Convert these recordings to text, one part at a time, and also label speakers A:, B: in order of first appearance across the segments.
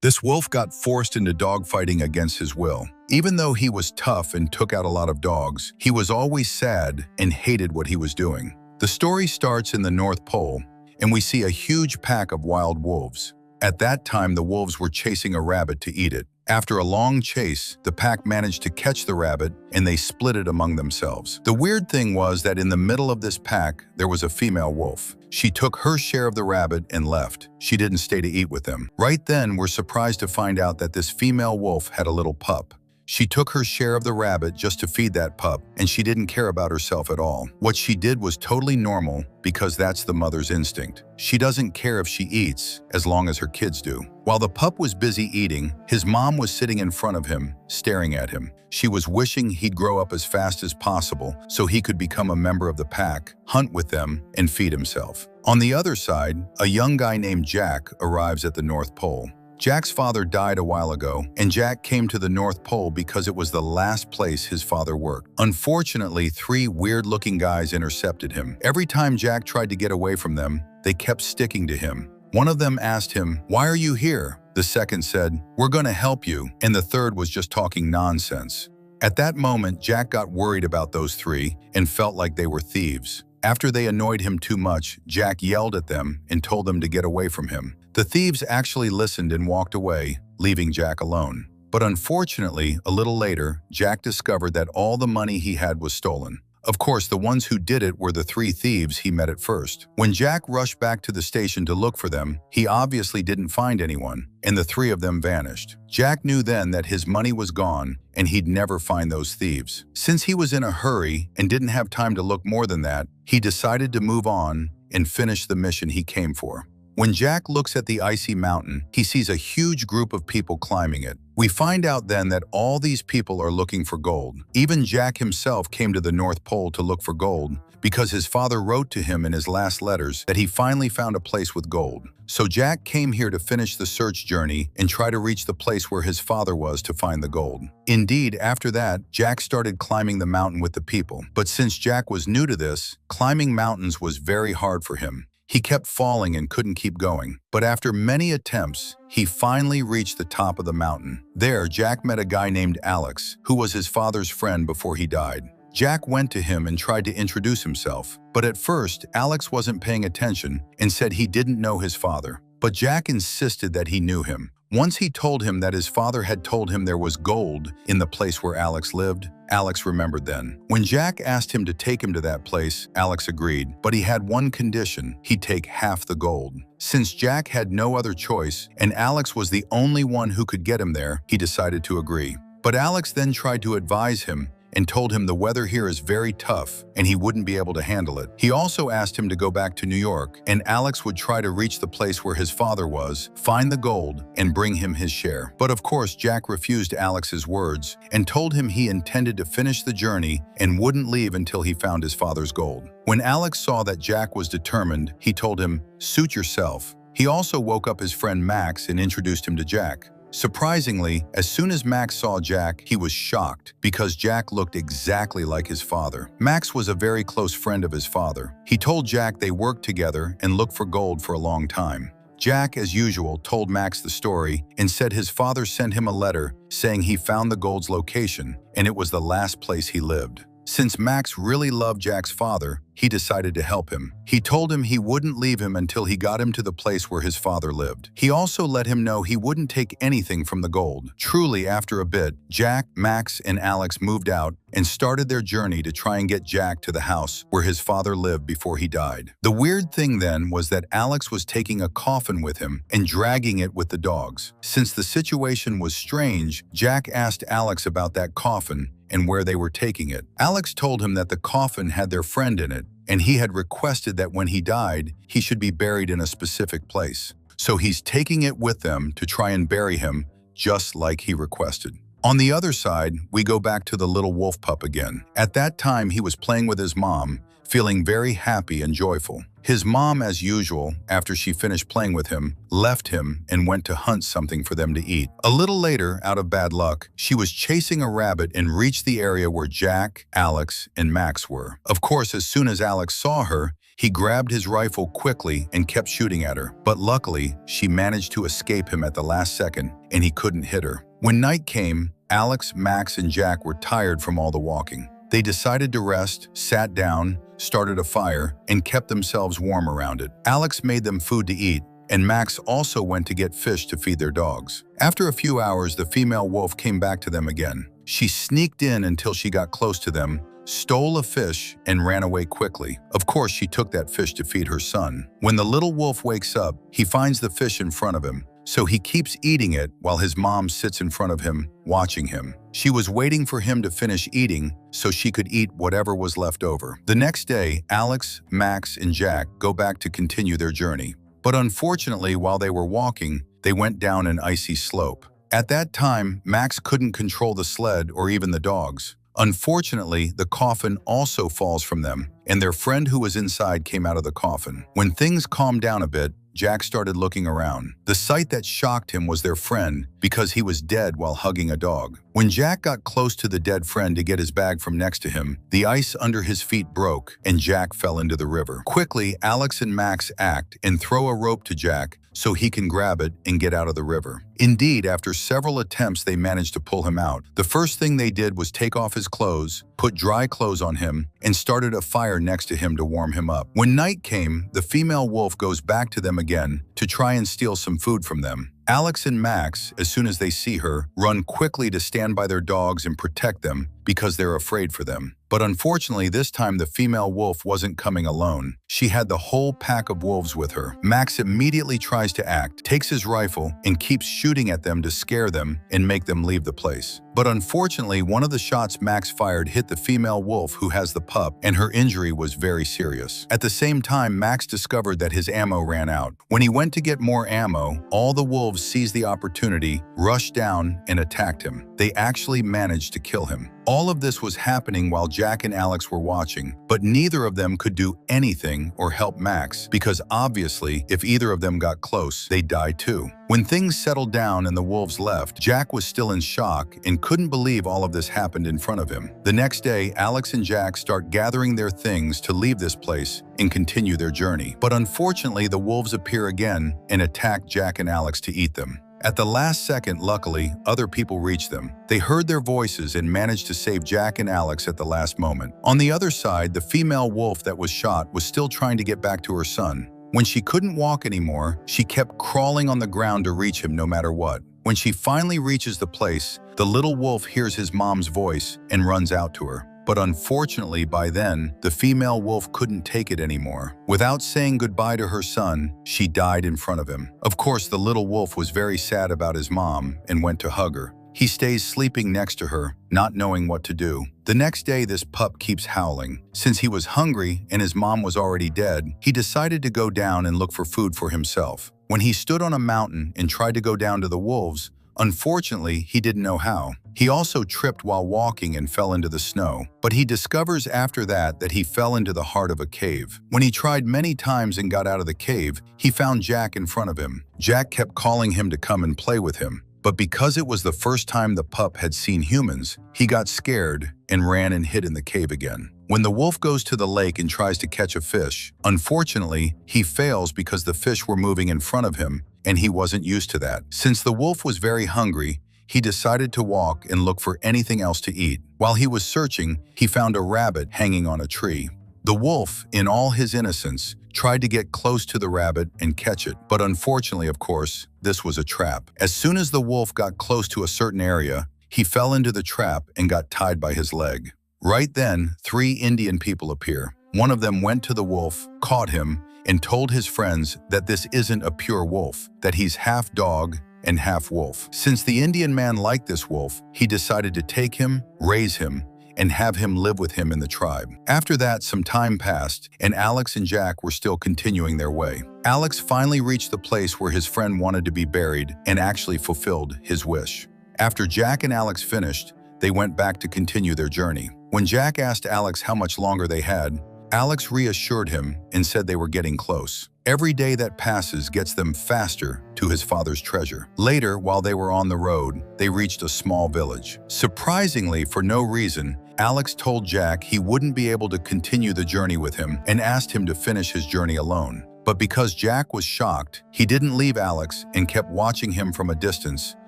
A: This wolf got forced into dogfighting against his will. Even though he was tough and took out a lot of dogs, he was always sad and hated what he was doing. The story starts in the North Pole, and we see a huge pack of wild wolves. At that time, the wolves were chasing a rabbit to eat it. After a long chase, the pack managed to catch the rabbit and they split it among themselves. The weird thing was that in the middle of this pack, there was a female wolf. She took her share of the rabbit and left. She didn't stay to eat with them. Right then, we're surprised to find out that this female wolf had a little pup. She took her share of the rabbit just to feed that pup, and she didn't care about herself at all. What she did was totally normal because that's the mother's instinct. She doesn't care if she eats as long as her kids do. While the pup was busy eating, his mom was sitting in front of him, staring at him. She was wishing he'd grow up as fast as possible so he could become a member of the pack, hunt with them, and feed himself. On the other side, a young guy named Jack arrives at the North Pole. Jack's father died a while ago, and Jack came to the North Pole because it was the last place his father worked. Unfortunately, 3 weird-looking guys intercepted him. Every time Jack tried to get away from them, they kept sticking to him. One of them asked him, "Why are you here?" The second said, "We're going to help you," and the third was just talking nonsense. At that moment, Jack got worried about those 3 and felt like they were thieves. After they annoyed him too much, Jack yelled at them and told them to get away from him. The thieves actually listened and walked away, leaving Jack alone. But unfortunately, a little later, Jack discovered that all the money he had was stolen. Of course, the ones who did it were the 3 thieves he met at first. When Jack rushed back to the station to look for them, he obviously didn't find anyone, and the 3 of them vanished. Jack knew then that his money was gone, and he'd never find those thieves. Since he was in a hurry and didn't have time to look more than that, he decided to move on and finish the mission he came for. When Jack looks at the icy mountain, he sees a huge group of people climbing it. We find out then that all these people are looking for gold. Even Jack himself came to the North Pole to look for gold because his father wrote to him in his last letters that he finally found a place with gold. So Jack came here to finish the search journey and try to reach the place where his father was to find the gold. Indeed, after that, Jack started climbing the mountain with the people. But since Jack was new to this, climbing mountains was very hard for him. He kept falling and couldn't keep going. But after many attempts, he finally reached the top of the mountain. There, Jack met a guy named Alex, who was his father's friend before he died. Jack went to him and tried to introduce himself. But at first, Alex wasn't paying attention and said he didn't know his father. But Jack insisted that he knew him. Once he told him that his father had told him there was gold in the place where Alex lived, Alex remembered then. When Jack asked him to take him to that place, Alex agreed, but he had one condition: he'd take half the gold. Since Jack had no other choice, and Alex was the only one who could get him there, he decided to agree. But Alex then tried to advise him and told him the weather here is very tough and he wouldn't be able to handle it. He also asked him to go back to New York, and Alex would try to reach the place where his father was, find the gold, and bring him his share. But of course, Jack refused Alex's words and told him he intended to finish the journey and wouldn't leave until he found his father's gold. When Alex saw that Jack was determined, he told him, "Suit yourself." He also woke up his friend Max and introduced him to Jack. Surprisingly, as soon as Max saw Jack, he was shocked because Jack looked exactly like his father. Max was a very close friend of his father. He told Jack they worked together and looked for gold for a long time. Jack, as usual, told Max the story and said his father sent him a letter saying he found the gold's location and it was the last place he lived. Since Max really loved Jack's father, he decided to help him. He told him he wouldn't leave him until he got him to the place where his father lived. He also let him know he wouldn't take anything from the gold. Truly, after a bit, Jack, Max, and Alex moved out and started their journey to try and get Jack to the house where his father lived before he died. The weird thing then was that Alex was taking a coffin with him and dragging it with the dogs. Since the situation was strange, Jack asked Alex about that coffin and where they were taking it. Alex told him that the coffin had their friend in it, and he had requested that when he died, he should be buried in a specific place. So he's taking it with them to try and bury him, just like he requested. On the other side, we go back to the little wolf pup again. At that time, he was playing with his mom, feeling very happy and joyful. His mom, as usual, after she finished playing with him, left him and went to hunt something for them to eat. A little later, out of bad luck, she was chasing a rabbit and reached the area where Jack, Alex, and Max were. Of course, as soon as Alex saw her, He grabbed his rifle quickly and kept shooting at her, but luckily, she managed to escape him at the last second, and he couldn't hit her. When night came, Alex, Max, and Jack were tired from all the walking. They decided to rest, sat down, started a fire, and kept themselves warm around it. Alex made them food to eat, and Max also went to get fish to feed their dogs. After a few hours, the female wolf came back to them again. She sneaked in until she got close to them, stole a fish, and ran away quickly. Of course, she took that fish to feed her son. When the little wolf wakes up, he finds the fish in front of him, so he keeps eating it while his mom sits in front of him, watching him. She was waiting for him to finish eating so she could eat whatever was left over. The next day, Alex, Max, and Jack go back to continue their journey. But unfortunately, while they were walking, they went down an icy slope. At that time, Max couldn't control the sled or even the dogs. Unfortunately, the coffin also falls from them, and their friend who was inside came out of the coffin. When things calmed down a bit, Jack started looking around. The sight that shocked him was their friend because he was dead while hugging a dog. When Jack got close to the dead friend to get his bag from next to him, the ice under his feet broke and Jack fell into the river. Quickly, Alex and Max act and throw a rope to Jack so he can grab it and get out of the river. Indeed, after several attempts, they managed to pull him out. The first thing they did was take off his clothes, put dry clothes on him, and started a fire next to him to warm him up. When night came, the female wolf goes back to them again to try and steal some food from them. Alex and Max, as soon as they see her, run quickly to stand by their dogs and protect them because they're afraid for them. But unfortunately, this time the female wolf wasn't coming alone. She had the whole pack of wolves with her. Max immediately tries to act, takes his rifle, and keeps shooting at them to scare them and make them leave the place. But unfortunately, one of the shots Max fired hit the female wolf who has the pup, and her injury was very serious. At the same time, Max discovered that his ammo ran out. When he went to get more ammo, all the wolves seized the opportunity, rushed down, and attacked him. They actually managed to kill him. All of this was happening while Jack and Alex were watching, but neither of them could do anything or help Max because obviously, if either of them got close, they'd die too. When things settled down and the wolves left, Jack was still in shock and couldn't believe all of this happened in front of him. The next day, Alex and Jack start gathering their things to leave this place and continue their journey. But unfortunately, the wolves appear again and attack Jack and Alex to eat them. At the last second, luckily, other people reached them. They heard their voices and managed to save Jack and Alex at the last moment. On the other side, the female wolf that was shot was still trying to get back to her son. When she couldn't walk anymore, she kept crawling on the ground to reach him no matter what. When she finally reaches the place, the little wolf hears his mom's voice and runs out to her. But unfortunately, by then, the female wolf couldn't take it anymore. Without saying goodbye to her son, she died in front of him. Of course, the little wolf was very sad about his mom and went to hug her. He stays sleeping next to her, not knowing what to do. The next day, this pup keeps howling. Since he was hungry and his mom was already dead, he decided to go down and look for food for himself. When he stood on a mountain and tried to go down to the wolves, unfortunately, he didn't know how. He also tripped while walking and fell into the snow. But he discovers after that he fell into the heart of a cave. When he tried many times and got out of the cave, he found Jack in front of him. Jack kept calling him to come and play with him. But because it was the first time the pup had seen humans, he got scared and ran and hid in the cave again. When the wolf goes to the lake and tries to catch a fish, unfortunately, he fails because the fish were moving in front of him, and he wasn't used to that. Since the wolf was very hungry, he decided to walk and look for anything else to eat. While he was searching, he found a rabbit hanging on a tree. The wolf, in all his innocence, tried to get close to the rabbit and catch it, but unfortunately, of course, this was a trap. As soon as the wolf got close to a certain area, he fell into the trap and got tied by his leg. Right then, 3 Indian people appear. One of them went to the wolf, caught him, and told his friends that this isn't a pure wolf, that he's half dog and half wolf. Since the Indian man liked this wolf, he decided to take him, raise him, and have him live with him in the tribe. After that, some time passed, and Alex and Jack were still continuing their way. Alex finally reached the place where his friend wanted to be buried and actually fulfilled his wish. After Jack and Alex finished, they went back to continue their journey. When Jack asked Alex how much longer they had, Alex reassured him and said they were getting close. Every day that passes gets them faster to his father's treasure. Later, while they were on the road, they reached a small village. Surprisingly, for no reason, Alex told Jack he wouldn't be able to continue the journey with him and asked him to finish his journey alone. But because Jack was shocked, he didn't leave Alex and kept watching him from a distance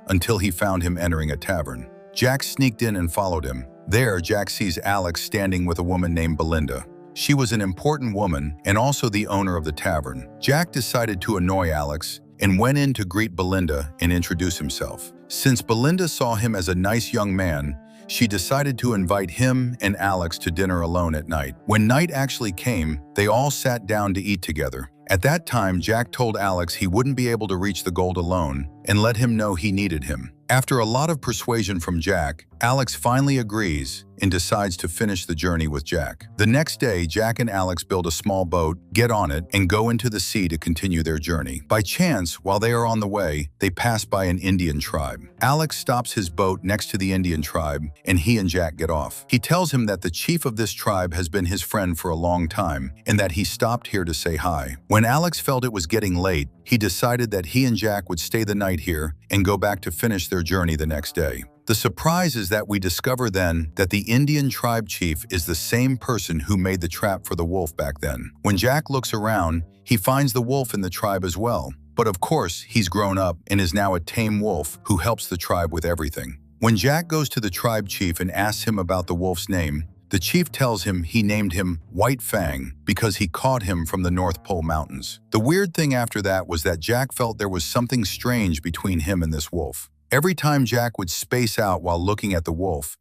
A: until he found him entering a tavern. Jack sneaked in and followed him. There, Jack sees Alex standing with a woman named Belinda. She was an important woman and also the owner of the tavern. Jack decided to annoy Alex and went in to greet Belinda and introduce himself. Since Belinda saw him as a nice young man, she decided to invite him and Alex to dinner alone at night. When night actually came, they all sat down to eat together. At that time, Jack told Alex he wouldn't be able to reach the gold alone and let him know he needed him. After a lot of persuasion from Jack, Alex finally agrees and decides to finish the journey with Jack. The next day, Jack and Alex build a small boat, get on it, and go into the sea to continue their journey. By chance, while they are on the way, they pass by an Indian tribe. Alex stops his boat next to the Indian tribe, and he and Jack get off. He tells him that the chief of this tribe has been his friend for a long time, and that he stopped here to say hi. When Alex felt it was getting late, he decided that he and Jack would stay the night here and go back to finish their journey the next day. The surprise is that we discover then that the Indian tribe chief is the same person who made the trap for the wolf back then. When Jack looks around, he finds the wolf in the tribe as well. But of course, he's grown up and is now a tame wolf who helps the tribe with everything. When Jack goes to the tribe chief and asks him about the wolf's name, the chief tells him he named him White Fang because he caught him from the North Pole Mountains. The weird thing after that was that Jack felt there was something strange between him and this wolf. Every time Jack would space out while looking at the wolf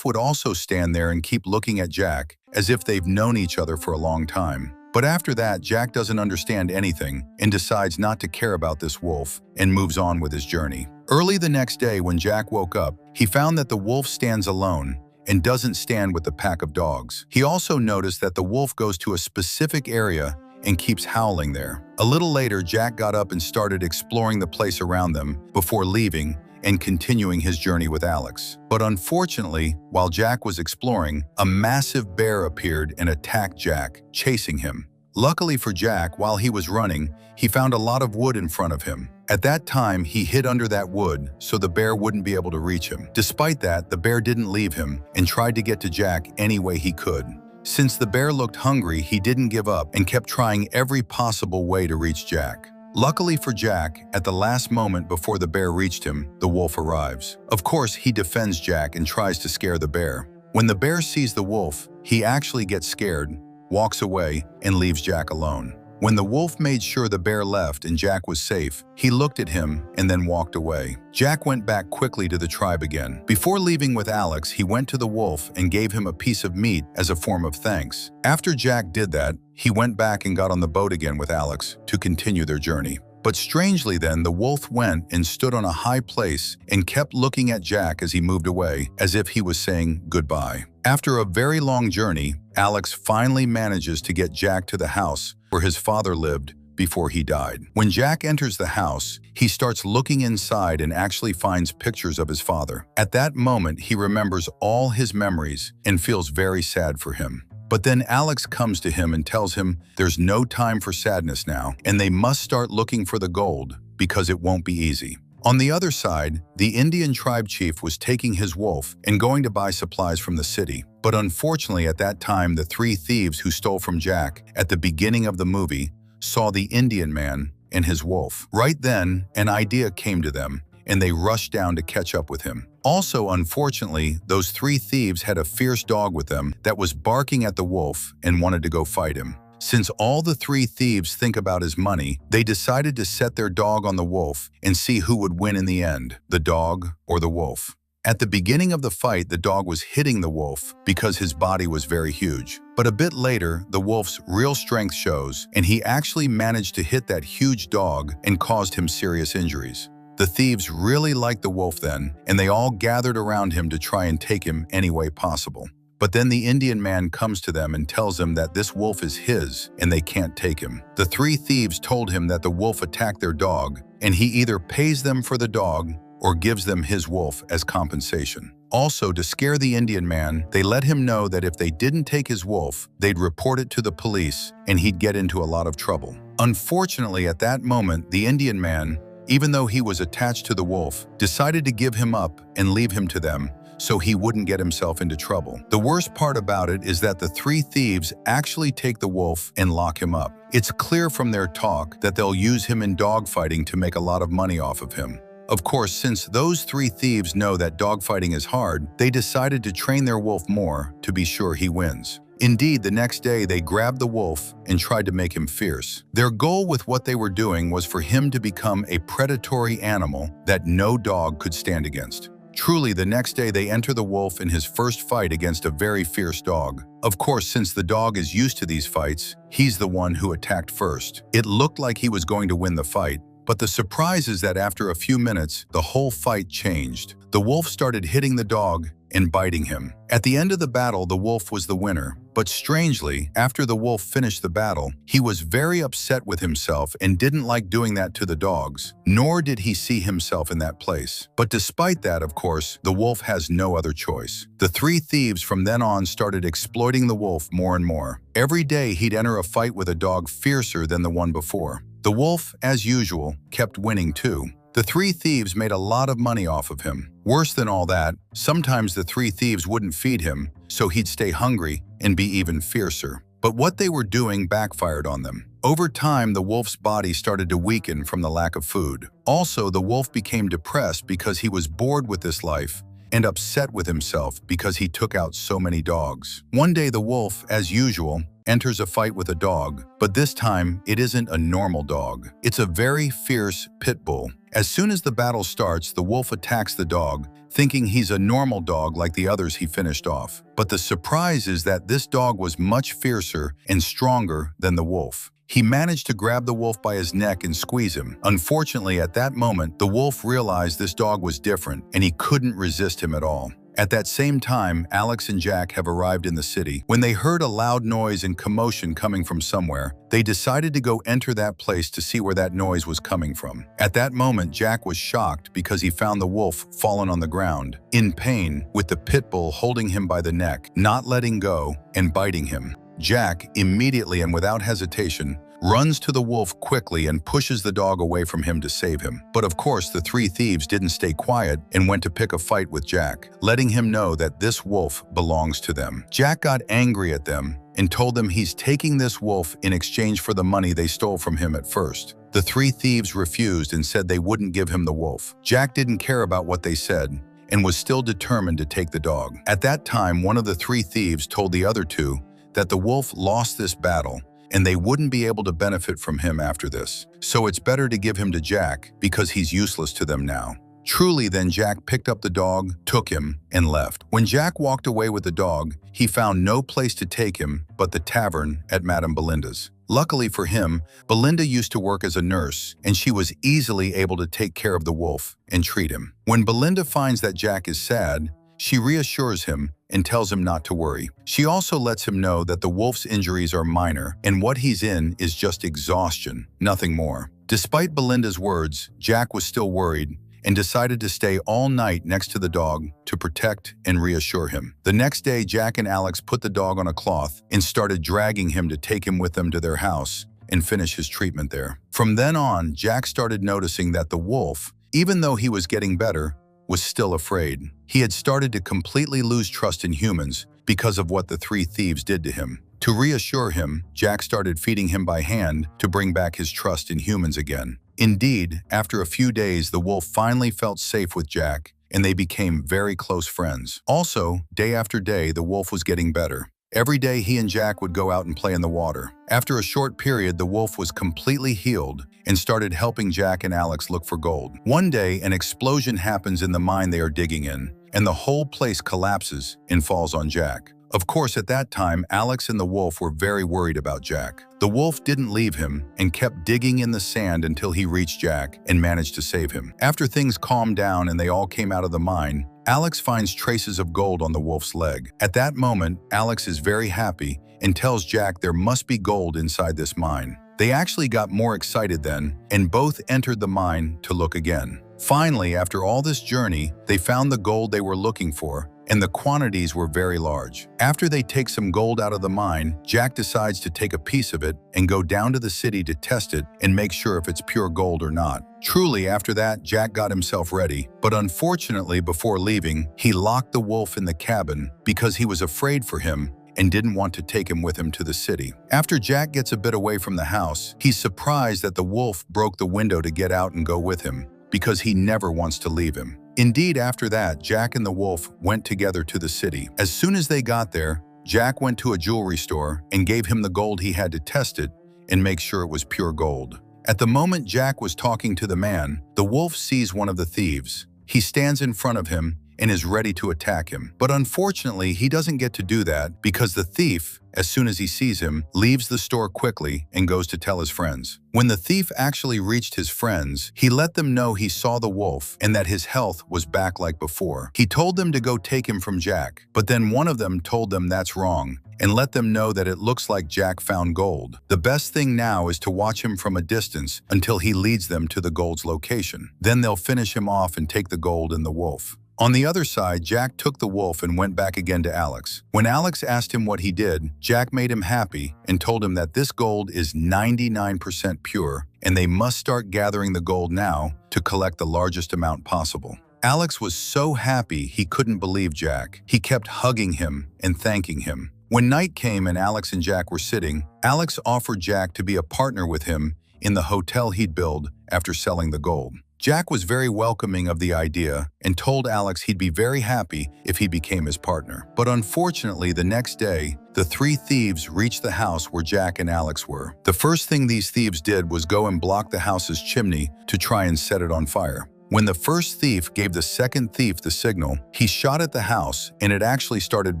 A: would also stand there and keep looking at Jack as if they've known each other for a long time. But after that, Jack doesn't understand anything and decides not to care about this wolf and moves on with his journey. Early the next day when Jack woke up, he found that the wolf stands alone and doesn't stand with the pack of dogs. He also noticed that the wolf goes to a specific area and keeps howling there. A little later, Jack got up and started exploring the place around them before leaving and continuing his journey with Alex. But unfortunately, while Jack was exploring, a massive bear appeared and attacked Jack, chasing him. Luckily for Jack, while he was running, he found a lot of wood in front of him. At that time, he hid under that wood so the bear wouldn't be able to reach him. Despite that, the bear didn't leave him and tried to get to Jack any way he could. Since the bear looked hungry, he didn't give up and kept trying every possible way to reach Jack. Luckily for Jack, at the last moment before the bear reached him, the wolf arrives. Of course, he defends Jack and tries to scare the bear. When the bear sees the wolf, he actually gets scared, walks away, and leaves Jack alone. When the wolf made sure the bear left and Jack was safe, he looked at him and then walked away. Jack went back quickly to the tribe again. Before leaving with Alex, he went to the wolf and gave him a piece of meat as a form of thanks. After Jack did that, he went back and got on the boat again with Alex to continue their journey. But strangely then, the wolf went and stood on a high place and kept looking at Jack as he moved away, as if he was saying goodbye. After a very long journey, Alex finally manages to get Jack to the house where his father lived before he died. When Jack enters the house, he starts looking inside and actually finds pictures of his father. At that moment, he remembers all his memories and feels very sad for him. But then Alex comes to him and tells him there's no time for sadness now, and they must start looking for the gold because it won't be easy. On the other side, the Indian tribe chief was taking his wolf and going to buy supplies from the city. But unfortunately at that time, the three thieves who stole from Jack at the beginning of the movie saw the Indian man and his wolf. Right then, an idea came to them, and they rushed down to catch up with him. Also, unfortunately, those three thieves had a fierce dog with them that was barking at the wolf and wanted to go fight him. Since all the three thieves think about is money, they decided to set their dog on the wolf and see who would win in the end, the dog or the wolf. At the beginning of the fight, the dog was hitting the wolf because his body was very huge. But a bit later, the wolf's real strength shows, and he actually managed to hit that huge dog and caused him serious injuries. The thieves really liked the wolf then, and they all gathered around him to try and take him any way possible. But then the Indian man comes to them and tells them that this wolf is his and they can't take him. The three thieves told him that the wolf attacked their dog, and he either pays them for the dog or gives them his wolf as compensation. Also, to scare the Indian man, they let him know that if they didn't take his wolf, they'd report it to the police and he'd get into a lot of trouble. Unfortunately, at that moment, the Indian man, even though he was attached to the wolf, decided to give him up and leave him to them so he wouldn't get himself into trouble. The worst part about it is that the three thieves actually take the wolf and lock him up. It's clear from their talk that they'll use him in dogfighting to make a lot of money off of him. Of course, since those three thieves know that dogfighting is hard, they decided to train their wolf more to be sure he wins. Indeed, the next day they grabbed the wolf and tried to make him fierce. Their goal with what they were doing was for him to become a predatory animal that no dog could stand against. Truly, the next day they enter the wolf in his first fight against a very fierce dog. Of course, since the dog is used to these fights, he's the one who attacked first. It looked like he was going to win the fight, but the surprise is that after a few minutes, the whole fight changed. The wolf started hitting the dog and biting him. At the end of the battle, the wolf was the winner. But strangely, after the wolf finished the battle, he was very upset with himself and didn't like doing that to the dogs, nor did he see himself in that place. But despite that, of course, the wolf has no other choice. The three thieves from then on started exploiting the wolf more and more. Every day he'd enter a fight with a dog fiercer than the one before. The wolf, as usual, kept winning too. The three thieves made a lot of money off of him. Worse than all that, sometimes the three thieves wouldn't feed him, so he'd stay hungry and be even fiercer. But what they were doing backfired on them. Over time, the wolf's body started to weaken from the lack of food. Also, the wolf became depressed because he was bored with this life and upset with himself because he took out so many dogs. One day, the wolf, as usual, enters a fight with a dog, but this time it isn't a normal dog. It's a very fierce pit bull. As soon as the battle starts, the wolf attacks the dog, thinking he's a normal dog like the others he finished off. But the surprise is that this dog was much fiercer and stronger than the wolf. He managed to grab the wolf by his neck and squeeze him. Unfortunately, at that moment, the wolf realized this dog was different and he couldn't resist him at all. At that same time, Alex and Jack have arrived in the city. When they heard a loud noise and commotion coming from somewhere, they decided to go enter that place to see where that noise was coming from. At that moment, Jack was shocked because he found the wolf fallen on the ground, in pain, with the pit bull holding him by the neck, not letting go, and biting him. Jack, immediately and without hesitation, runs to the wolf quickly and pushes the dog away from him to save him. But of course, the three thieves didn't stay quiet and went to pick a fight with Jack, letting him know that this wolf belongs to them. Jack got angry at them and told them he's taking this wolf in exchange for the money they stole from him at first. The three thieves refused and said they wouldn't give him the wolf. Jack didn't care about what they said and was still determined to take the dog. At that time, one of the three thieves told the other two that the wolf lost this battle and they wouldn't be able to benefit from him after this. So it's better to give him to Jack because he's useless to them now. Truly, then Jack picked up the dog, took him, and left. When Jack walked away with the dog, he found no place to take him but the tavern at Madame Belinda's. Luckily for him, Belinda used to work as a nurse, and she was easily able to take care of the wolf and treat him. When Belinda finds that Jack is sad, she reassures him and tells him not to worry. She also lets him know that the wolf's injuries are minor and what he's in is just exhaustion, nothing more. Despite Belinda's words, Jack was still worried and decided to stay all night next to the dog to protect and reassure him. The next day, Jack and Alex put the dog on a cloth and started dragging him to take him with them to their house and finish his treatment there. From then on, Jack started noticing that the wolf, even though he was getting better, was still afraid. He had started to completely lose trust in humans because of what the three thieves did to him. To reassure him, Jack started feeding him by hand to bring back his trust in humans again. Indeed, after a few days, the wolf finally felt safe with Jack, and they became very close friends. Also, day after day, the wolf was getting better. Every day, he and Jack would go out and play in the water. After a short period, the wolf was completely healed and started helping Jack and Alex look for gold. One day, an explosion happens in the mine they are digging in, and the whole place collapses and falls on Jack. Of course, at that time, Alex and the wolf were very worried about Jack. The wolf didn't leave him and kept digging in the sand until he reached Jack and managed to save him. After things calmed down and they all came out of the mine, Alex finds traces of gold on the wolf's leg. At that moment, Alex is very happy and tells Jack there must be gold inside this mine. They actually got more excited then and both entered the mine to look again. Finally, after all this journey, they found the gold they were looking for, and the quantities were very large. After they take some gold out of the mine, Jack decides to take a piece of it and go down to the city to test it and make sure if it's pure gold or not. Truly, after that, Jack got himself ready, but unfortunately, before leaving, he locked the wolf in the cabin because he was afraid for him and didn't want to take him with him to the city. After Jack gets a bit away from the house, he's surprised that the wolf broke the window to get out and go with him, because he never wants to leave him. Indeed, after that, Jack and the wolf went together to the city. As soon as they got there, Jack went to a jewelry store and gave him the gold he had to test it and make sure it was pure gold. At the moment Jack was talking to the man, the wolf sees one of the thieves. He stands in front of him and is ready to attack him. But unfortunately, he doesn't get to do that because the thief, as soon as he sees him, leaves the store quickly and goes to tell his friends. When the thief actually reached his friends, he let them know he saw the wolf and that his health was back like before. He told them to go take him from Jack, but then one of them told them that's wrong and let them know that it looks like Jack found gold. The best thing now is to watch him from a distance until he leads them to the gold's location. Then they'll finish him off and take the gold and the wolf. On the other side, Jack took the wolf and went back again to Alex. When Alex asked him what he did, Jack made him happy and told him that this gold is 99% pure and they must start gathering the gold now to collect the largest amount possible. Alex was so happy he couldn't believe Jack. He kept hugging him and thanking him. When night came and Alex and Jack were sitting, Alex offered Jack to be a partner with him in the hotel he'd build after selling the gold. Jack was very welcoming of the idea and told Alex he'd be very happy if he became his partner. But unfortunately, the next day, the three thieves reached the house where Jack and Alex were. The first thing these thieves did was go and block the house's chimney to try and set it on fire. When the first thief gave the second thief the signal, he shot at the house and it actually started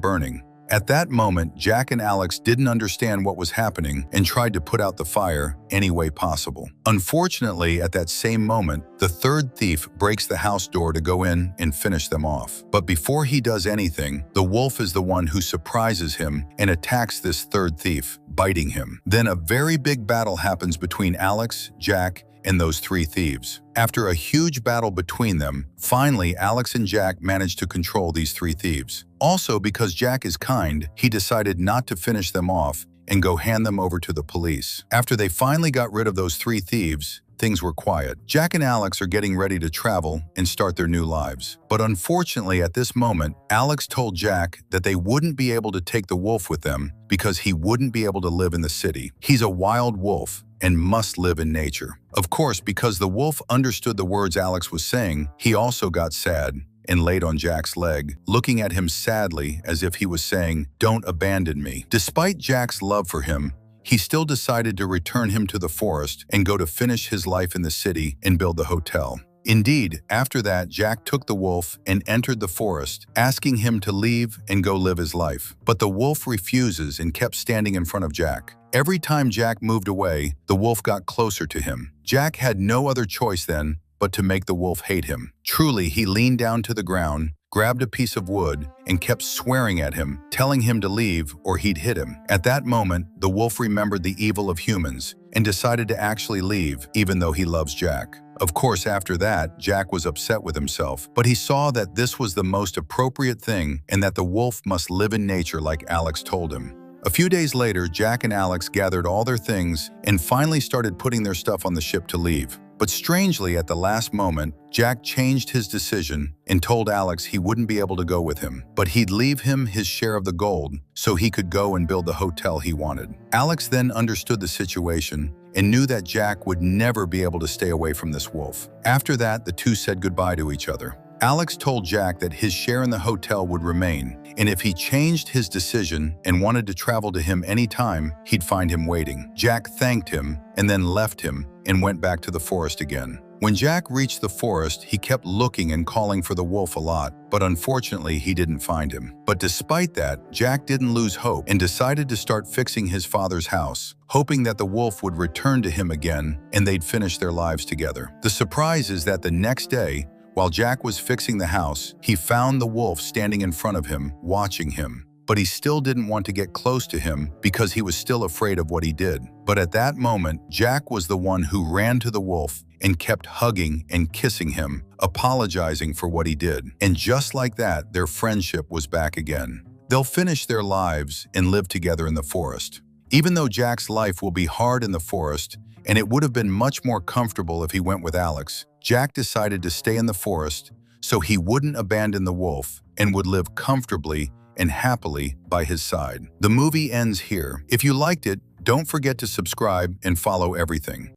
A: burning. At that moment, Jack and Alex didn't understand what was happening and tried to put out the fire any way possible. Unfortunately, at that same moment, the third thief breaks the house door to go in and finish them off. But before he does anything, the wolf is the one who surprises him and attacks this third thief, biting him. Then a very big battle happens between Alex, Jack, and those three thieves. After a huge battle between them, finally Alex and Jack managed to control these three thieves. Also, because Jack is kind, he decided not to finish them off and go hand them over to the police. After they finally got rid of those three thieves, things were quiet. Jack and Alex are getting ready to travel and start their new lives. But unfortunately, at this moment, Alex told Jack that they wouldn't be able to take the wolf with them because he wouldn't be able to live in the city. He's a wild wolf and must live in nature. Of course, because the wolf understood the words Alex was saying, he also got sad and laid on Jack's leg, looking at him sadly as if he was saying, "Don't abandon me." Despite Jack's love for him, he still decided to return him to the forest and go to finish his life in the city and build the hotel. Indeed, after that, Jack took the wolf and entered the forest, asking him to leave and go live his life. But the wolf refuses and kept standing in front of Jack. Every time Jack moved away, the wolf got closer to him. Jack had no other choice then but to make the wolf hate him. Truly, he leaned down to the ground, grabbed a piece of wood, and kept swearing at him, telling him to leave or he'd hit him. At that moment, the wolf remembered the evil of humans and decided to actually leave, even though he loves Jack. Of course, after that, Jack was upset with himself, but he saw that this was the most appropriate thing and that the wolf must live in nature like Alex told him. A few days later, Jack and Alex gathered all their things and finally started putting their stuff on the ship to leave. But strangely, at the last moment, Jack changed his decision and told Alex he wouldn't be able to go with him, but he'd leave him his share of the gold so he could go and build the hotel he wanted. Alex then understood the situation and knew that Jack would never be able to stay away from this wolf. After that, the two said goodbye to each other. Alex told Jack that his share in the hotel would remain, and if he changed his decision and wanted to travel to him anytime, he'd find him waiting. Jack thanked him and then left him and went back to the forest again. When Jack reached the forest, he kept looking and calling for the wolf a lot, but unfortunately he didn't find him. But despite that, Jack didn't lose hope and decided to start fixing his father's house, hoping that the wolf would return to him again and they'd finish their lives together. The surprise is that the next day, while Jack was fixing the house, he found the wolf standing in front of him, watching him. But he still didn't want to get close to him because he was still afraid of what he did. But at that moment, Jack was the one who ran to the wolf and kept hugging and kissing him, apologizing for what he did. And just like that, their friendship was back again. They'll finish their lives and live together in the forest. Even though Jack's life will be hard in the forest, and it would have been much more comfortable if he went with Alex, Jack decided to stay in the forest so he wouldn't abandon the wolf and would live comfortably and happily by his side. The movie ends here. If you liked it, don't forget to subscribe and follow everything.